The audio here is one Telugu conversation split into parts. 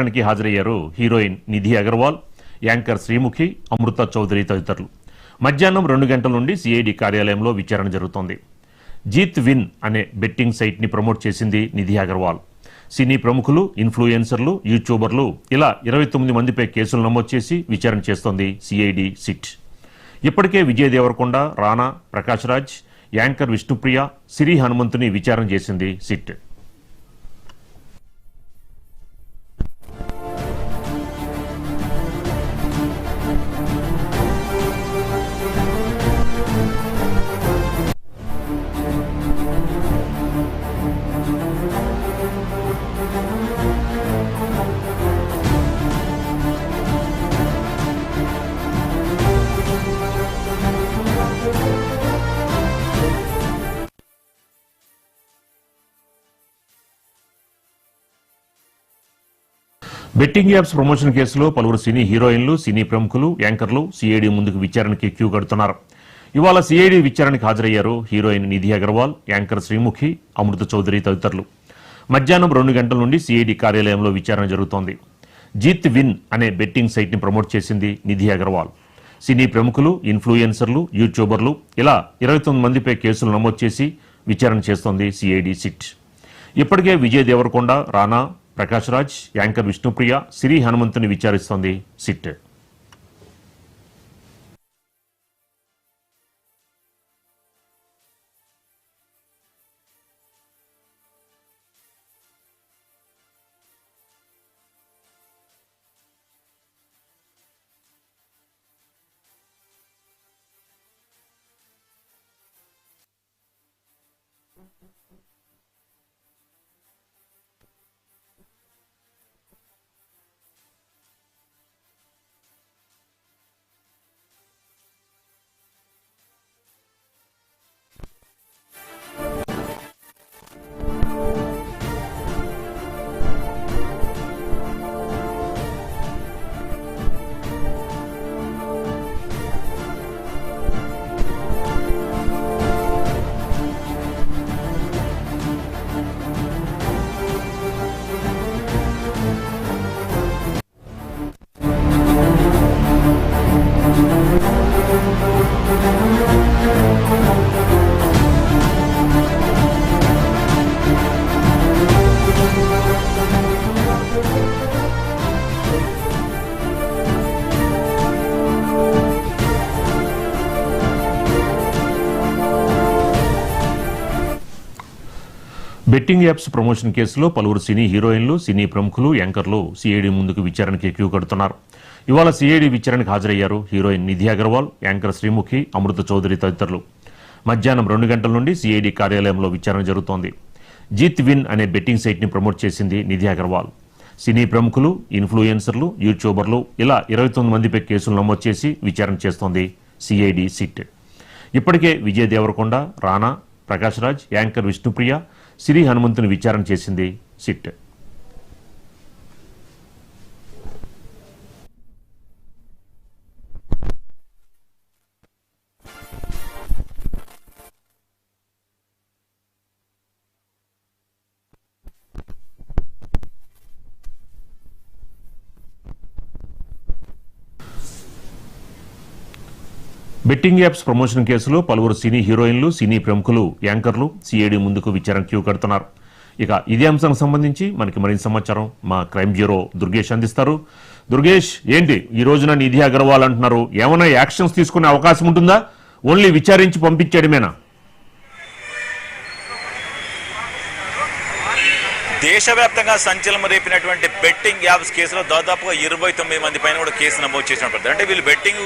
విచారణకి హాజరయ్యారు హీరోయిన్ నిధి అగర్వాల్, యాంకర్ శ్రీముఖి, అమృత చౌదరి తదితరులు. మధ్యాహ్నం 2 గంటల నుండి సిఐడి కార్యాలయంలో విచారణ జరుగుతోంది. జీత్ విన్ అనే బెట్టింగ్ సైట్ ని ప్రమోట్ చేసింది నిధి అగర్వాల్. సినీ ప్రముఖులు, ఇన్ఫ్లుయెన్సర్లు, యూట్యూబర్లు ఇలా 29 మందిపై కేసులు నమోదు చేసి విచారణ చేస్తోంది సిఐడి సిట్. ఇప్పటికే విజయ్ దేవరకొండ, రానా, ప్రకాష్ రాజ్, యాంకర్ విష్ణుప్రియ, సిరి హనుమంతుని విచారణ చేసింది సిట్. బెట్టింగ్ యాప్స్ ప్రమోషన్ కేసులో పలువురు సినీ హీరోయిన్లు, సినీ ప్రముఖులు, యాంకర్లు సిఐడి ముందుకు విచారణకి క్యూ కడుతున్నారు. ఇవాళ సిఐడి విచారణకు హాజరయ్యారు హీరోయిన్ నిధి అగర్వాల్, యాంకర్ శ్రీముఖి, అమృత చౌదరి తదితరులు. మధ్యాహ్నం 2 గంటల నుండి సిఐడి కార్యాలయంలో విచారణ జరుగుతోంది. జీత్ విన్ అనే బెట్టింగ్ సైట్ ని ప్రమోట్ చేసింది నిధి అగర్వాల్. సినీ ప్రముఖులు, ఇన్ఫ్లుయెన్సర్లు, యూట్యూబర్లు ఇలా 29 మందిపై కేసులు నమోదు చేసి విచారణ చేస్తోంది సిఐడి సిట్. ఇప్పటికే విజయ్ దేవరకొండ, రానా, ప్రకాష్ రాజ్, యాంకర్ విష్ణుప్రియ, సిరి హనుమంతుని విచారిస్తోంది సిట్. బెట్టింగ్ యాప్స్ ప్రమోషన్ కేసులో పలువురు సినీ హీరోయిన్లు, సినీ ప్రముఖులు, యాంకర్లు సిఐడి ముందుకు విచారణకి క్యూ కడుతున్నారు. ఇవాళ సిఐడి విచారణకు హాజరయ్యారు హీరోయిన్ నిధి అగర్వాల్, యాంకర్ శ్రీముఖి, అమృత చౌదరి తదితరులు. మధ్యాహ్నం 2 గంటల నుండి సిఐడి కార్యాలయంలో విచారణ జరుగుతోంది. జీత్ విన్ అనే బెట్టింగ్ సైట్ ని ప్రమోట్ చేసింది నిధి అగర్వాల్. సినీ ప్రముఖులు, ఇన్ఫ్లుయెన్సర్లు, యూట్యూబర్లు ఇలా 29 మందిపై కేసులు నమోదు చేసి విచారణ చేస్తోంది సిఐడి సిట్. ఇప్పటికే విజయ్ దేవరకొండ, రానా, ప్రకాష్ రాజ్, యాంకర్ విష్ణుప్రియ, సిరి హనుమంతుని విచారణ చేసింది సిట్. బెట్టింగ్ యాప్స్ ప్రమోషన్ కేసులో పలువురు సినీ హీరోయిన్లు, సినీ ప్రముఖులు, యాంకర్లు సిఐడి ముందుకు విచారణ క్యూ కడుతున్నారు. ఇక ఇదే అంశానికి సంబంధించి మనకి మరింత సమాచారం మా క్రైమ్ బ్యూరో దుర్గేష్ అందిస్తారు. దుర్గేష్, ఏంటి ఈ రోజున నిధి అగర్వాల్ అంటున్నారు, ఏమైనా యాక్షన్స్ తీసుకునే అవకాశం ఉంటుందా? ఓన్లీ విచారించి పంపించడమేనా? దేశవ్యాప్తంగా సంచలనం రేపినటువంటి బెట్టింగ్ యాప్స్ కేసులో దాదాపుగా 29 మంది పైన కూడా కేసు నమోదు చేసినట్టు. అంటే వీళ్ళు బెట్టింగ్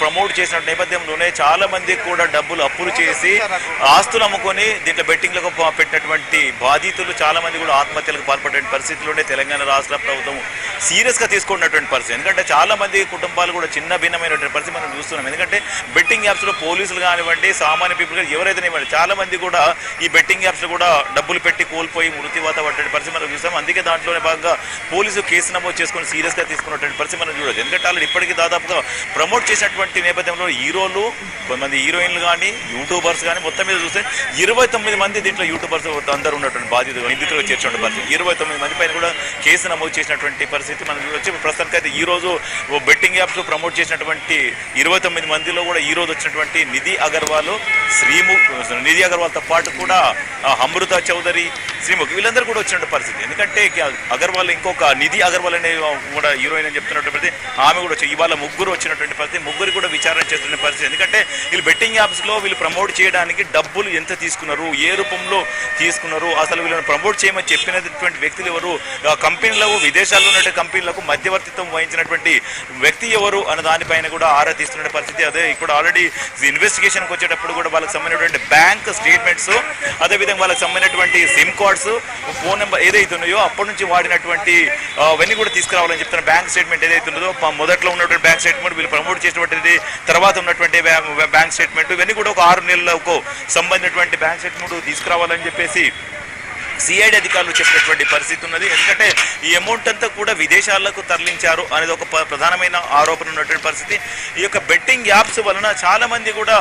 ప్రమోట్ చేసిన నేపథ్యంలోనే చాలా మంది కూడా డబ్బులు అప్పులు చేసి ఆస్తులు అమ్ముకొని దీంట్లో బెట్టింగ్లకు పెట్టినటువంటి బాధితులు చాలా మంది కూడా ఆత్మహత్యలకు పాల్పడే పరిస్థితిలోనే తెలంగాణ రాష్ట్ర ప్రభుత్వం సీరియస్ గా తీసుకున్నటువంటి పరిస్థితి. ఎందుకంటే చాలా మంది కుటుంబాలు కూడా చిన్న భిన్నమైనటువంటి పరిస్థితి మనం చూస్తున్నాం. ఎందుకంటే బెట్టింగ్ యాప్స్ లో పోలీసులు కానివ్వండి, సామాన్య పీపుల్ ఎవరైతే చాలా మంది కూడా ఈ బెట్టింగ్ యాప్స్ లో కూడా డబ్బులు పెట్టి కోల్పోయి మృత్యువాత పడ్డ పరిస్థితి మనం చూస్తాం. అందుకే దాంట్లోనే భాగంగా పోలీసు కేసు నమోదు చేసుకుని సీరియస్ గా తీసుకున్నటువంటి పరిస్థితి మనం చూడవచ్చు. ఎందుకంటే వాళ్ళు ఇప్పటికీ దాదాపుగా ప్రమోట్ చేసినటువంటి నేపథ్యంలో హీరోలు, కొంతమంది హీరోయిన్లు కానీ, యూట్యూబర్స్ కానీ మొత్తం మీద చూస్తే 29 మంది దీంట్లో యూట్యూబర్స్ అందరూ ఉన్నటువంటి బాధితులు నిందితులుగా చేర్చుకున్న పరిస్థితి. 29 మంది పైన కూడా కేసు నమోదు చేసినటువంటి పరిస్థితి పరిస్థితి మనం చూడొచ్చు. ప్రస్తుతానికి అయితే ఈ రోజు బెట్టింగ్ యాప్స్ ప్రమోట్ చేసినటువంటి 29 మందిలో కూడా ఈ రోజు వచ్చినటువంటి నిధి అగర్వాల్తో పాటు కూడా అమృత చౌదరి, శ్రీముఖ్ వీళ్ళందరూ కూడా వచ్చినటువంటి పరిస్థితి. ఎందుకంటే అగర్వాల్ ఇంకొక నిధి అగర్వాల్ అనే కూడా హీరోయిన్ అని చెప్తున్నటువంటి ఆమె కూడా వచ్చి ఇవాళ ముగ్గురు వచ్చినటువంటి పరిస్థితి. ముగ్గురు కూడా విచారణ చేస్తున్న పరిస్థితి. ఎందుకంటే వీళ్ళు బెట్టింగ్ యాప్స్లో వీళ్ళు ప్రమోట్ చేయడానికి డబ్బులు ఎంత తీసుకున్నారు, ఏ రూపంలో తీసుకున్నారు, అసలు వీళ్ళని ప్రమోట్ చేయమని చెప్పినటువంటి వ్యక్తులు ఎవరు, కంపెనీలకు విదేశాల్లో ఉన్నటువంటి కంపెనీలకు మధ్యవర్తిత్వం వహించినటువంటి వ్యక్తి ఎవరు అన్న దానిపైన కూడా ఆరా తీస్తున్న పరిస్థితి. అదే ఇప్పుడు ఆల్రెడీ ఇన్వెస్టిగేషన్కి వచ్చేటప్పుడు కూడా వాళ్ళకి సంబంధించినటువంటి బ్యాంక్ స్టేట్మెంట్స్, అదేవిధంగా వాళ్ళకి సంబంధించినటువంటి సిమ్ కార్డ్స్, ఫోన్ నెంబర్ ఏదైతే ఉన్నాయో అప్పటి నుంచి వాడినటువంటి అవన్నీ కూడా తీసుకురావాలని చెప్తున్నారు. బ్యాంక్ స్టేట్మెంట్ ఏదైతే ఉన్నదో మొదట్లో ఉన్నటువంటి బ్యాంక్ స్టేట్మెంట్, వీళ్ళు ప్రమోట్ చేసినటువంటిది, తర్వాత ఉన్నటువంటి బ్యాంక్ స్టేట్మెంట్, ఇవన్నీ కూడా ఒక 6 నెలలకు సంబంధించినటువంటి బ్యాంక్ స్టేట్మెంట్ తీసుకురావాలని చెప్పేసి సిఐడి అధికారులు చెప్పినటువంటి పరిస్థితి ఉన్నది. ఎందుకంటే ఈ అమౌంట్ అంతా కూడా విదేశాలకు తరలించారు అనేది ఒక ప్రధానమైన ఆరోపణ ఉన్నటువంటి పరిస్థితి. ఈ యొక్క బెట్టింగ్ యాప్స్ వలన చాలా మంది కూడా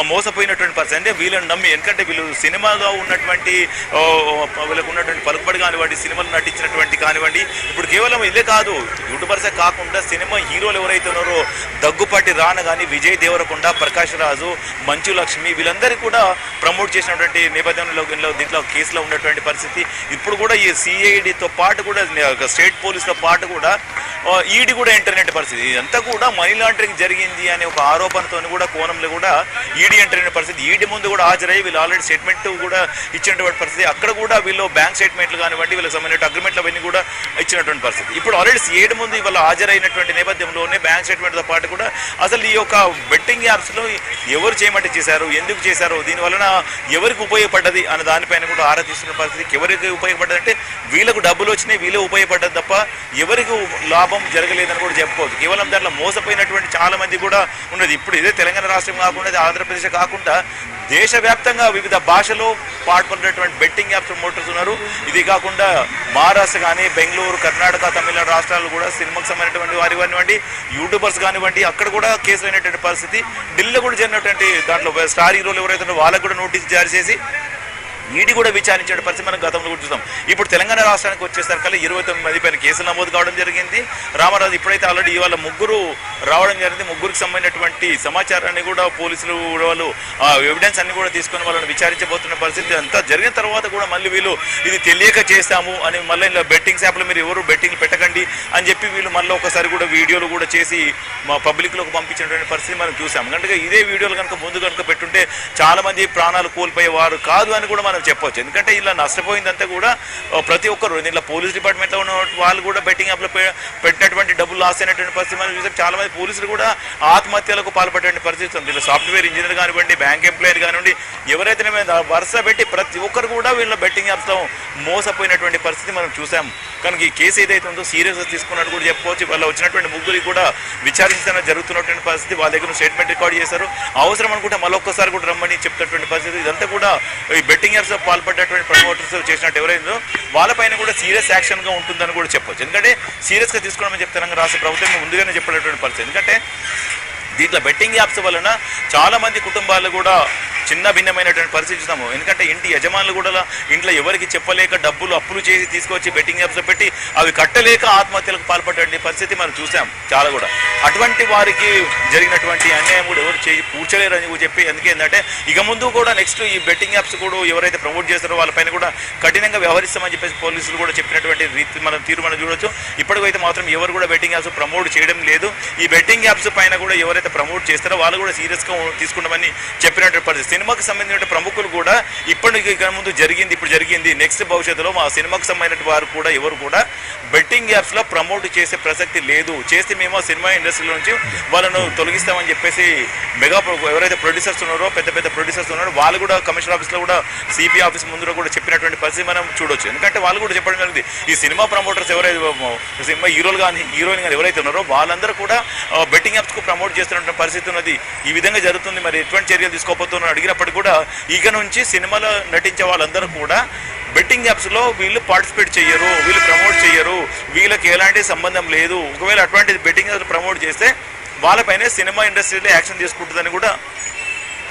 మోసపోయినటువంటి పరిస్థితి. అంటే వీళ్ళని నమ్మి, ఎందుకంటే వీళ్ళు సినిమాగా ఉన్నటువంటి వీళ్ళకు ఉన్నటువంటి పలుకుబడి కానివ్వండి, సినిమాలు నటించినటువంటి కానివ్వండి, ఇప్పుడు కేవలం ఇదే కాదు, యూట్యూబర్సే కాకుండా సినిమా హీరోలు ఎవరైతే ఉన్నారో దగ్గుపాటి రాన కానీ, విజయ్ దేవరకొండ, ప్రకాష్ రాజు, మంచు లక్ష్మి వీళ్ళందరికీ కూడా ప్రమోట్ చేసినటువంటి నేపథ్యంలో దీంట్లో కేసులో ఉన్నటువంటి పరిస్థితి. ఇప్పుడు కూడా ఈ సిఐడితో పాటు కూడా స్టేట్ పోలీసుతో పాటు కూడా ఈడీ కూడా ఎంటర్ అయిన పరిస్థితి. ఇదంతా కూడా మనీ లాండరింగ్ జరిగింది అనే ఒక ఆరోపణతో కూడా కోణంలో కూడా ఈడీ ఎంటర్ అయిన పరిస్థితి. ఈడీ ముందు కూడా హాజరయ్యి వీళ్ళు ఆల్రెడీ స్టేట్మెంట్ కూడా ఇచ్చినటువంటి పరిస్థితి. అక్కడ కూడా వీళ్ళు బ్యాంక్ స్టేట్మెంట్లు కానివ్వండి, వీళ్ళకి సంబంధించిన అగ్రిమెంట్లు అవన్నీ కూడా ఇచ్చినటువంటి పరిస్థితి. ఇప్పుడు ఆల్రెడీ సిఐడి ముందు ఇవాళ హాజరైనటువంటి నేపథ్యంలోనే బ్యాంక్ స్టేట్మెంట్తో పాటు కూడా అసలు ఈ యొక్క బెట్టింగ్ యాప్స్లో ఎవరు చేయమంటే చేశారు, ఎందుకు చేశారు, దీనివలన ఎవరికి ఉపయోగపడ్డది అన్న దానిపైన కూడా ఆరా తీస్తున్న పరిస్థితి. ఎవరికి ఉపయోగపడ్డది అంటే వీళ్ళకు డబ్బులు వచ్చినాయి, వీళ్ళే ఉపయోగపడ్డది తప్ప ఎవరికి లాభం జరగలేదని కూడా చెప్పుకోవచ్చు. కేవలం దాంట్లో మోసపోయినటువంటి చాలా మంది కూడా ఉన్నది. ఇప్పుడు ఇదే తెలంగాణ రాష్ట్రం కాకుండా, ఆంధ్రప్రదేశ్ కాకుండా దేశవ్యాప్తంగా వివిధ భాషలో పాల్పడినటువంటి బెట్టింగ్ యాప్స్ ప్రమోటర్స్ ఉన్నారు. ఇది కాకుండా మహారాష్ట్ర కానీ, బెంగళూరు, కర్ణాటక, తమిళనాడు రాష్ట్రాలు కూడా సినిమాకి సంబంధించినటువంటి వారి కానివ్వండి, యూట్యూబర్స్ కానివ్వండి, అక్కడ కూడా కేసులు అయినటువంటి పరిస్థితి. ఢిల్లీలో కూడా జరిగినటువంటి దాంట్లో స్టార్ హీరోలు ఎవరైతే ఉన్నారో వాళ్ళకు కూడా నోటీస్ జారీ చేసి ఈడీ కూడా విచారించే పరిస్థితి మనం గతంలో కూడా చూసాం. ఇప్పుడు తెలంగాణ రాష్ట్రానికి వచ్చేసరికల్లా 29 మంది పైన కేసులు నమోదు కావడం జరిగింది. రామరాజు ఇప్పుడైతే ఆల్రెడీ ఇవాళ ముగ్గురు రావడం జరిగింది. ముగ్గురికి సంబంధించినటువంటి సమాచారాన్ని కూడా పోలీసులు వాళ్ళు ఎవిడెన్స్ అన్ని కూడా తీసుకొని వాళ్ళని విచారించబోతున్న పరిస్థితి. అంతా జరిగిన తర్వాత కూడా మళ్ళీ వీళ్ళు ఇది తెలియక చేస్తాము అని మళ్ళీ ఇలా బెట్టింగ్ యాప్లు మీరు ఎవరు బెట్టింగ్ పెట్టకండి అని చెప్పి వీళ్ళు మళ్ళీ ఒకసారి కూడా వీడియోలు కూడా చేసి మా పబ్లిక్లోకి పంపించినటువంటి పరిస్థితి మనం చూసాం. కనుక ఇదే వీడియోలు కనుక ముందు కనుక పెట్టుంటే చాలా మంది ప్రాణాలు కోల్పోయేవారు కాదు అని కూడా మనం చెప్పవచ్చు. ఎందుకంటే ఇలా నష్టపోయిందంతా కూడా ప్రతి ఒక్కరు, దీంట్లో పోలీస్ డిపార్ట్మెంట్లో ఉన్న వాళ్ళు కూడా బెట్టింగ్ యాప్లో పెట్టినటువంటి డబ్బులు లాస్ అయినటువంటి పరిస్థితి మనం చూసాం. చాలా మంది పోలీసులు కూడా ఆత్మహత్యలకు పాల్పడేటువంటి పరిస్థితి ఉంది. ఇలా సాఫ్ట్వేర్ ఇంజనీర్ కానివ్వండి, బ్యాంక్ ఎంప్లాయర్ కానివ్వండి, ఎవరైతే వరుస పెట్టి ప్రతి ఒక్కరు కూడా వీళ్ళ బెట్టింగ్ యాప్స్తో మోసపోయినటువంటి పరిస్థితి మనం చూసాం. కనుక ఈ కేసు ఏదైతే ఉందో సీరియస్గా తీసుకున్నట్టు కూడా చెప్పుకోవచ్చు. వాళ్ళ వచ్చినటువంటి ముగ్గురికి కూడా విచారించడం జరుగుతున్నటువంటి పరిస్థితి. వాళ్ళ దగ్గర స్టేట్మెంట్ రికార్డ్ చేశారు. అవసరం అనుకుంటే మళ్ళొక్కసారి కూడా రమ్మని చెప్తున్నటువంటి పరిస్థితి. ఇదంతా కూడా ఈ బెట్టింగ్ యాప్స్ పాల్పడ్డటువంటి ప్రమోటర్స్ చేసినట్టు ఎవరైందో వాళ్ళపైన కూడా సీరియస్ యాక్షన్గా ఉంటుందని కూడా చెప్పవచ్చు. ఎందుకంటే సీరియస్గా తీసుకోవడమని చెప్తాను రాష్ట్ర ప్రభుత్వం ముందుగానే చెప్పేటటువంటి పరిస్థితి. ఎందుకంటే దీంట్లో బెట్టింగ్ యాప్స్ వలన చాలా మంది కుటుంబాలు కూడా చిన్న భిన్నమైనటువంటి పరిస్థితి చూస్తాము. ఎందుకంటే ఇంటి యజమానులు కూడా ఇంట్లో ఎవరికి చెప్పలేక డబ్బులు అప్పులు చేసి తీసుకొచ్చి బెట్టింగ్ యాప్స్లో పెట్టి అవి కట్టలేక ఆత్మహత్యలకు పాల్పడే పరిస్థితి మనం చూసాం చాలా కూడా. అటువంటి వారికి జరిగినటువంటి అన్యాయం కూడా ఎవరు కూర్చోలేరు అని చెప్పి, ఎందుకంటే ఇక ముందు కూడా నెక్స్ట్ ఈ బెట్టింగ్ యాప్స్ కూడా ఎవరైతే ప్రమోట్ చేస్తారో వాళ్ళపైన కూడా కఠినంగా వ్యవహరిస్తామని చెప్పేసి పోలీసులు కూడా చెప్పినటువంటి రీతి మనం చూడొచ్చు. ఇప్పటికైతే మాత్రం ఎవరు కూడా బెట్టింగ్ యాప్స్ ప్రమోట్ చేయడం లేదు. ఈ బెట్టింగ్ యాప్స్ పైన కూడా ఎవరైతే ప్రమోట్ చేస్తారో వాళ్ళు కూడా సీరియస్గా తీసుకుంటామని చెప్పినటువంటి పరిస్థితి. సినిమాకి సంబంధించిన ప్రముఖులు కూడా ఇప్పటికి ముందు జరిగింది, ఇప్పుడు జరిగింది, నెక్స్ట్ భవిష్యత్తులో మా సినిమాకి సంబంధించిన వారు కూడా ఎవరు కూడా బెట్టింగ్ యాప్స్లో ప్రమోట్ చేసే ప్రసక్తి లేదు. చేస్తే మేము సినిమా ఇండస్ట్రీలో నుంచి వాళ్ళను తొలగిస్తామని చెప్పేసి మెగా ఎవరైతే ప్రొడ్యూసర్స్ ఉన్నారో, పెద్ద పెద్ద ప్రొడ్యూసర్స్ ఉన్నారో వాళ్ళు కూడా కమిషనర్ ఆఫీస్లో కూడా సిపి ఆఫీస్ ముందు కూడా చెప్పినటువంటి పరిస్థితి మనం చూడొచ్చు. ఎందుకంటే వాళ్ళు కూడా చెప్పడం జరిగింది, ఈ సినిమా ప్రమోటర్స్ ఎవరైతే సినిమా హీరోలు కానీ హీరోయిన్ కానీ ఎవరైతే ఉన్నారో వాళ్ళందరూ కూడా బెట్టింగ్ యాప్స్కు ప్రమోట్ చేస్తున్న పరిస్థితి ఉన్నది. ఈ విధంగా జరుగుతుంది, మరి ఎటువంటి చర్యలు తీసుకోబోతున్నారు అడిగినప్పటికీ కూడా ఇక నుంచి సినిమాలో నటించే వాళ్ళందరూ కూడా బెట్టింగ్ యాప్స్లో వీళ్ళు పార్టిసిపేట్ చేయరు, వీళ్ళు ప్రమోట్ చేయరు, వీళ్ళకి ఎలాంటి సంబంధం లేదు. ఒకవేళ అటువంటి బెట్టింగ్ యాప్స్ ప్రమోట్ చేస్తే వాళ్ళపైనే సినిమా ఇండస్ట్రీలో యాక్షన్ తీసుకుంటుందని కూడా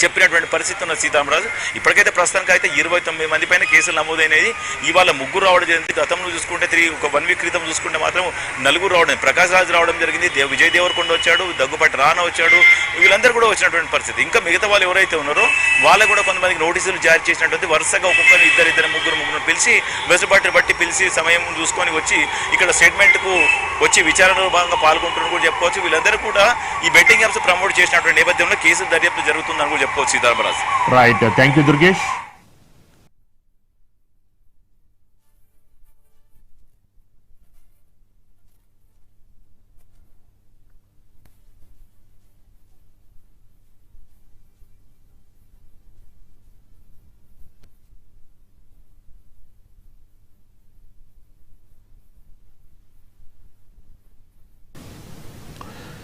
చెప్పినటువంటి పరిస్థితి ఉన్న సీతారామరాజు. ఇప్పటికైతే ప్రస్తుతానికి అయితే 29 మంది పైన కేసులు నమోదైనవి. ఇవాళ ముగ్గురు రావడం జరిగింది. గతంలో చూసుకుంటే ఒక 1 వీక్ క్రితం చూసుకుంటే మాత్రం నలుగురు రావడం, ప్రకాష్ రాజ్ రావడం జరిగింది, విజయ్ దేవరకొండ వచ్చాడు, దగ్గుపాటి రానా వచ్చాడు, వీళ్ళందరూ కూడా వచ్చినటువంటి పరిస్థితి. ఇంకా మిగతా వాళ్ళు ఎవరైతే ఉన్నారో వాళ్ళకు కూడా కొంతమందికి నోటీసులు జారీ చేసినటువంటి వరుసగా ఒక్కొక్కరు ఇద్దరు ముగ్గురు పిలిచి వెసులుబాటుని బట్టి పిలిచి సమయం చూసుకొని వచ్చి ఇక్కడ స్టేట్మెంట్కు వచ్చి విచారణలో భాగంగా పాల్గొంటున్నారు కూడా చెప్పుకోవచ్చు. వీళ్ళందరూ కూడా ఈ బెట్టింగ్ యాప్స్ ప్రమోట్ చేసినటువంటి నేపథ్యంలో కేసులు దర్యాప్తు జరుగుతుందని కూడా చెప్పుకోవచ్చు. Sitaramaraju. Right, thank you Durgesh.